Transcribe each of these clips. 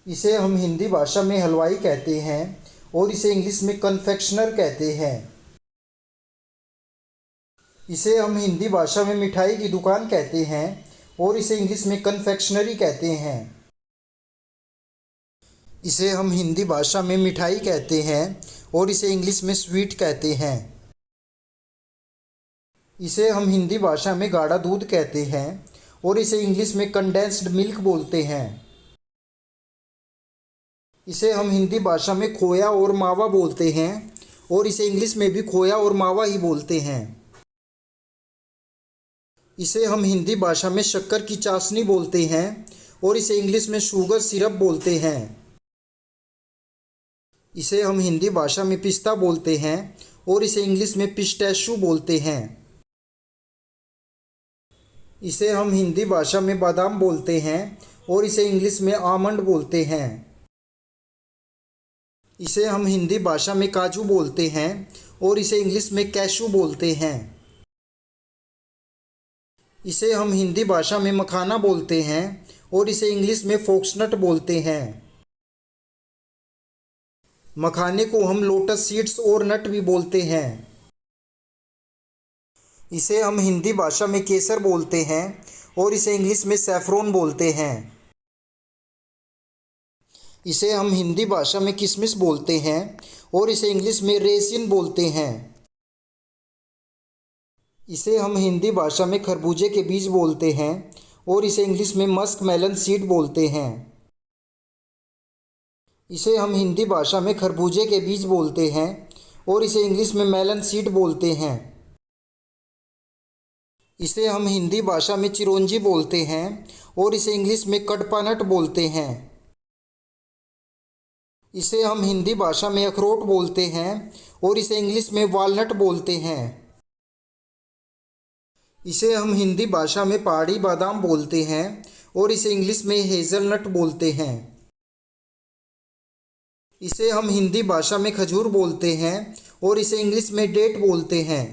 इसे हम हिंदी भाषा में हलवाई कहते हैं और इसे इंग्लिश में कन्फेक्शनर कहते हैं। इसे हम हिंदी भाषा में मिठाई की दुकान कहते हैं और इसे इंग्लिश में कन्फेक्शनरी कहते हैं। इसे हम हिंदी भाषा में मिठाई कहते हैं और इसे इंग्लिश में स्वीट कहते हैं। इसे हम हिंदी भाषा में गाढ़ा दूध कहते हैं और इसे इंग्लिश में कंडेंस्ड मिल्क बोलते हैं। इसे हम हिंदी भाषा में खोया और मावा बोलते हैं और इसे इंग्लिश में भी खोया और मावा ही बोलते हैं। इसे हम हिंदी भाषा में शक्कर की चाशनी बोलते हैं और इसे इंग्लिश में शुगर सिरप बोलते हैं। इसे हम हिंदी भाषा में पिस्ता बोलते हैं और इसे इंग्लिश में पिस्टैशू बोलते हैं। इसे हम हिंदी भाषा में बादाम बोलते हैं और इसे इंग्लिश में आमंड बोलते हैं। इसे हम हिंदी भाषा में काजू बोलते हैं और इसे इंग्लिश में कैशू बोलते हैं। इसे हम हिंदी भाषा में मखाना बोलते हैं और इसे इंग्लिश में फोक्सनट बोलते हैं। मखाने को हम लोटस सीड्स और नट भी बोलते हैं। इसे हम हिंदी भाषा में केसर बोलते हैं और इसे इंग्लिश में सैफरोन बोलते हैं। इसे हम हिंदी भाषा में किशमिश बोलते हैं और इसे इंग्लिश में रेसिन बोलते हैं। इसे हम हिंदी भाषा में खरबूजे के बीज बोलते हैं और इसे इंग्लिश में मस्क मेलन सीड बोलते हैं। इसे हम हिंदी भाषा में खरबूजे के बीज बोलते हैं और इसे इंग्लिश में मेलन सीड बोलते हैं। इसे हम हिंदी भाषा में चिरौंजी बोलते हैं और इसे इंग्लिश में कडपानट बोलते हैं। इसे हम हिंदी भाषा में अखरोट बोलते हैं और इसे इंग्लिश में वालनट बोलते हैं। इसे हम हिंदी भाषा में पहाड़ी बादाम बोलते हैं और इसे इंग्लिश में हेज़लनट बोलते हैं। इसे हम हिंदी भाषा में खजूर बोलते हैं और इसे इंग्लिश में डेट बोलते हैं।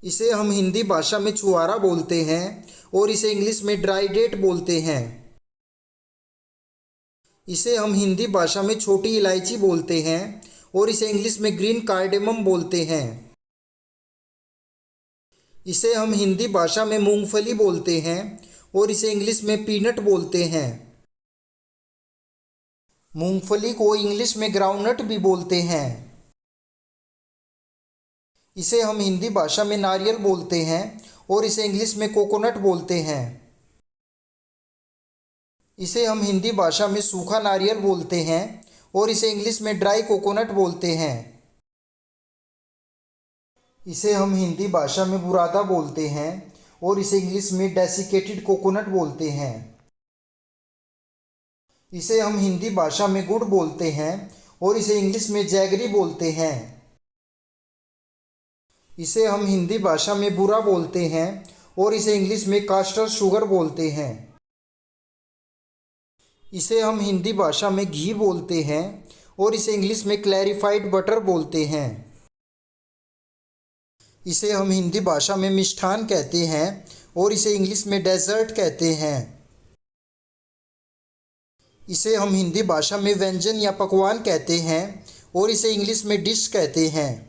इसे हम हिंदी भाषा में छुआरा बोलते हैं और इसे इंग्लिश में ड्राई डेट बोलते हैं। इसे हम हिंदी भाषा में छोटी इलायची बोलते हैं और इसे इंग्लिश में ग्रीन कार्डेमम बोलते हैं। इसे हम हिंदी भाषा में मूंगफली बोलते हैं और इसे इंग्लिश में पीनट बोलते हैं। मूंगफली को इंग्लिश में ग्राउंडनट भी बोलते हैं। इसे हम हिंदी भाषा में नारियल बोलते हैं और इसे इंग्लिश में कोकोनट बोलते हैं। इसे हम हिंदी भाषा में सूखा नारियल बोलते हैं और इसे इंग्लिश में ड्राई कोकोनट बोलते हैं। इसे हम हिंदी भाषा में बुरादा बोलते हैं और इसे इंग्लिश में डेसिकेटेड कोकोनट बोलते हैं। इसे हम हिंदी भाषा में गुड़ बोलते हैं और इसे इंग्लिश में जैगरी बोलते हैं। इसे हम हिंदी भाषा में बुरा बोलते हैं और इसे इंग्लिश में कास्टर शुगर बोलते हैं। इसे हम हिंदी भाषा में घी बोलते हैं और इसे इंग्लिश में क्लैरिफाइड बटर बोलते हैं। इसे हम हिंदी भाषा में मिष्ठान कहते हैं और इसे इंग्लिश में डेजर्ट कहते हैं। इसे हम हिंदी भाषा में व्यंजन या पकवान कहते हैं और इसे इंग्लिश में डिश कहते हैं।